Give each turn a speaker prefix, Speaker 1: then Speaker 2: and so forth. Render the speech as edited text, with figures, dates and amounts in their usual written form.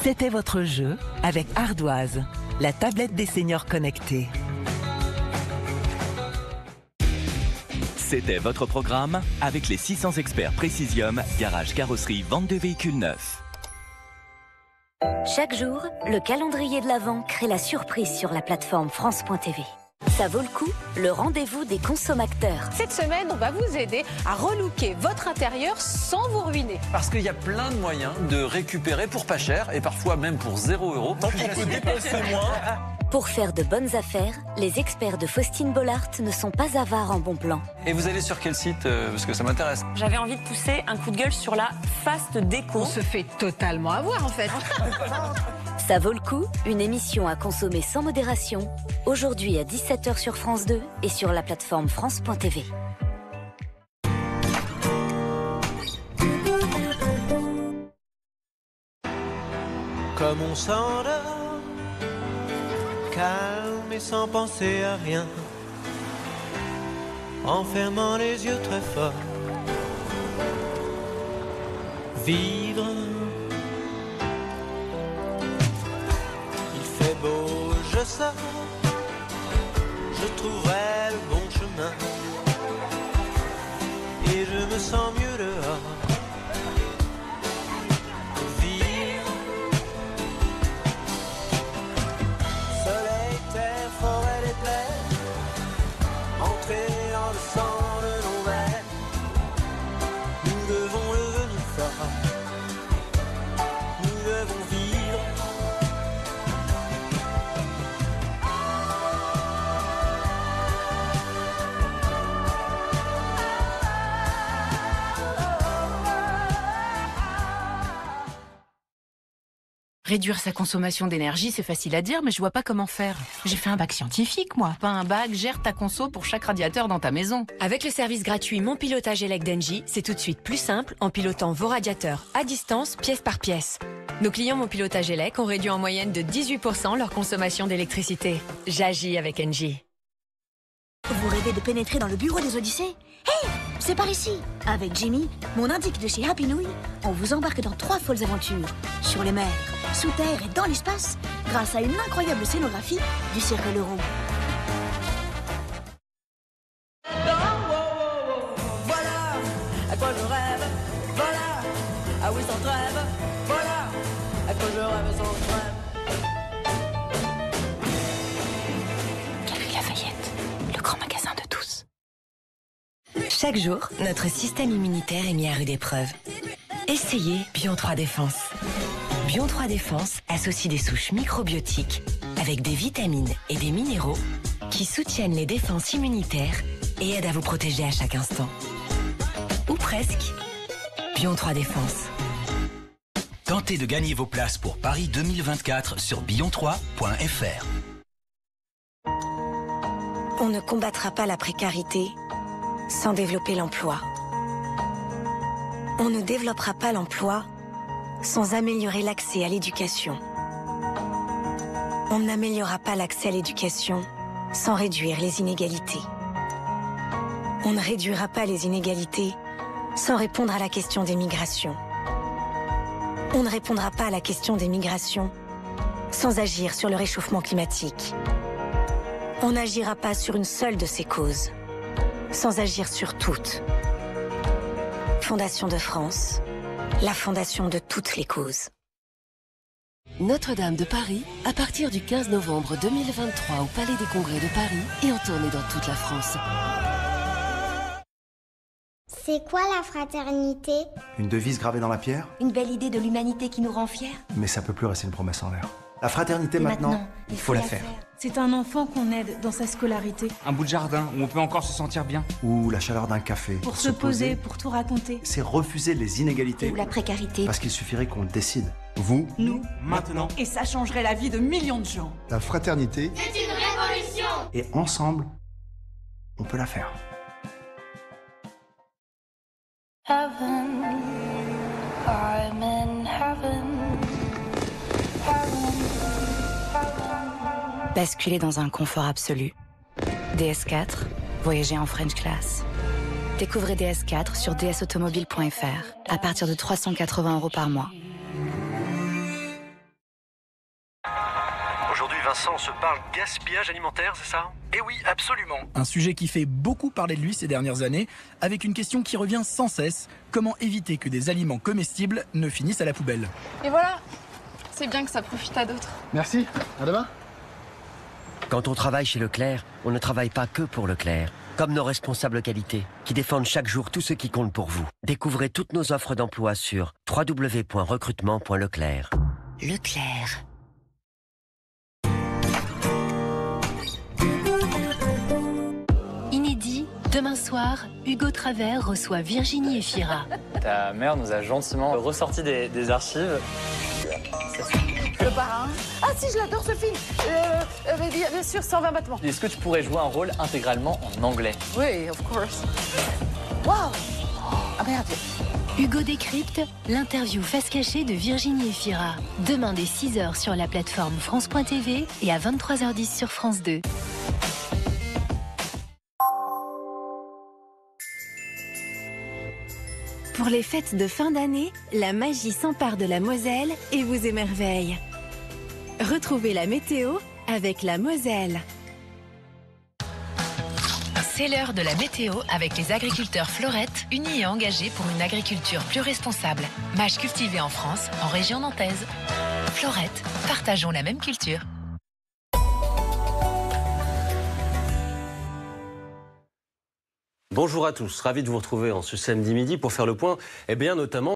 Speaker 1: C'était votre jeu avec Ardoise, la tablette des seniors connectés.
Speaker 2: C'était votre programme avec les 600 experts Précisium, garage, carrosserie, vente de véhicules neufs.
Speaker 3: Chaque jour, le calendrier de l'Avent crée la surprise sur la plateforme France.tv. Ça vaut le coup, le rendez-vous des consommateurs.
Speaker 4: Cette semaine, on va vous aider à relooker votre intérieur sans vous ruiner.
Speaker 5: Parce qu'il y a plein de moyens de récupérer pour pas cher et parfois même pour 0 €. Donc on peut dépenser moins.
Speaker 3: Pour faire de bonnes affaires, les experts de Faustine Bollard ne sont pas avares en bons plans.
Speaker 5: Et vous allez sur quel site parce que ça m'intéresse.
Speaker 6: J'avais envie de pousser un coup de gueule sur la fast déco.
Speaker 4: On se fait totalement avoir en fait.
Speaker 3: Ça vaut le coup, une émission à consommer sans modération, aujourd'hui à 17h sur France 2 et sur la plateforme France.tv.
Speaker 7: Comme on s'endort, calme et sans penser à rien, en fermant les yeux très fort. Vivre, il fait beau, je sors, je trouverai le bon chemin, et je me sens mieux dehors.
Speaker 8: Réduire sa consommation d'énergie, c'est facile à dire, mais je vois pas comment faire. J'ai fait un bac scientifique, moi. Pas un bac, gère ta conso pour chaque radiateur dans ta maison.
Speaker 9: Avec le service gratuit Mon Pilotage Elec d'Engie, c'est tout de suite plus simple en pilotant vos radiateurs à distance, pièce par pièce. Nos clients Mon Pilotage Elec ont réduit en moyenne de 18% leur consommation d'électricité. J'agis avec Engie.
Speaker 10: Vous rêvez de pénétrer dans le bureau des Odyssées ? Hey, c'est par ici. Avec Jimmy, mon indique de chez Happy Nouille, on vous embarque dans 3 folles aventures. Sur les mers, sous terre et dans l'espace, grâce à une incroyable scénographie du Cirque Leroux.
Speaker 11: Voilà à quoi je rêve. Voilà ah oui sans trêve. Voilà à quoi je rêve sans trêve.
Speaker 8: Galerie Lafayette, le grand magasin de tous.
Speaker 12: Chaque jour, notre système immunitaire est mis à rude épreuve. Essayez Bion 3 Défense. Bion 3 Défense associe des souches microbiotiques avec des vitamines et des minéraux qui soutiennent les défenses immunitaires et aident à vous protéger à chaque instant. Ou presque. Bion 3 Défense.
Speaker 13: Tentez de gagner vos places pour Paris 2024 sur bion3.fr.
Speaker 14: On ne combattra pas la précarité sans développer l'emploi. On ne développera pas l'emploi sans améliorer l'accès à l'éducation. On n'améliorera pas l'accès à l'éducation sans réduire les inégalités. On ne réduira pas les inégalités sans répondre à la question des migrations. On ne répondra pas à la question des migrations sans agir sur le réchauffement climatique. On n'agira pas sur une seule de ces causes sans agir sur toutes. Fondation de France, la fondation de toutes les causes.
Speaker 15: Notre-Dame de Paris, à partir du 15 novembre 2023 au Palais des Congrès de Paris et en tournée dans toute la France.
Speaker 16: C'est quoi la fraternité?
Speaker 17: Une devise gravée dans la pierre?
Speaker 16: Une belle idée de l'humanité qui nous rend fiers?
Speaker 17: Mais ça peut plus rester une promesse en l'air. La fraternité maintenant, il faut la faire.
Speaker 18: C'est un enfant qu'on aide dans sa scolarité.
Speaker 19: Un bout de jardin où on peut encore se sentir bien.
Speaker 17: Ou la chaleur d'un café.
Speaker 18: Pour se poser, pour tout raconter.
Speaker 17: C'est refuser les inégalités.
Speaker 16: Ou la précarité.
Speaker 17: Parce qu'il suffirait qu'on le décide. Vous,
Speaker 18: nous,
Speaker 17: maintenant.
Speaker 18: Et ça changerait la vie de millions de gens.
Speaker 17: La fraternité,
Speaker 16: c'est une révolution.
Speaker 17: Et ensemble, on peut la faire.
Speaker 20: Heaven, I'm in heaven.
Speaker 21: Basculer dans un confort absolu. DS4, voyager en French class. Découvrez DS4 sur dsautomobile.fr à partir de 380 € par mois.
Speaker 1: Vincent, on se parle gaspillage alimentaire, c'est ça?
Speaker 22: Eh oui, absolument.
Speaker 23: Un sujet qui fait beaucoup parler de lui ces dernières années, avec une question qui revient sans cesse, comment éviter que des aliments comestibles ne finissent à la poubelle?
Speaker 24: Et voilà, c'est bien que ça profite à d'autres.
Speaker 23: Merci, à demain.
Speaker 25: Quand on travaille chez Leclerc, on ne travaille pas que pour Leclerc. Comme nos responsables qualité, qui défendent chaque jour tout ce qui compte pour vous. Découvrez toutes nos offres d'emploi sur www.recrutement.leclerc.
Speaker 3: Leclerc.
Speaker 26: Inédit, demain soir, Hugo Travers reçoit Virginie Efira.
Speaker 27: Ta mère nous a gentiment ressorti des archives.
Speaker 4: Le parrain. Ah si, je l'adore ce film. Bien sûr, 120 battements.
Speaker 27: Est-ce que tu pourrais jouer un rôle intégralement en anglais?
Speaker 4: Oui, of course. Waouh. Ah merde.
Speaker 26: Hugo décrypte l'interview face cachée de Virginie Efira. Demain dès 6h sur la plateforme France.tv et à 23h10 sur France 2.
Speaker 9: Pour les fêtes de fin d'année, la magie s'empare de la Moselle et vous émerveille. Retrouvez la météo avec la Moselle.
Speaker 8: C'est l'heure de la météo avec les agriculteurs Fleurette, unis et engagés pour une agriculture plus responsable. Mâche cultivée en France, en région nantaise. Fleurette, partageons la même culture.
Speaker 1: Bonjour à tous, ravi de vous retrouver en ce samedi midi pour faire le point, notamment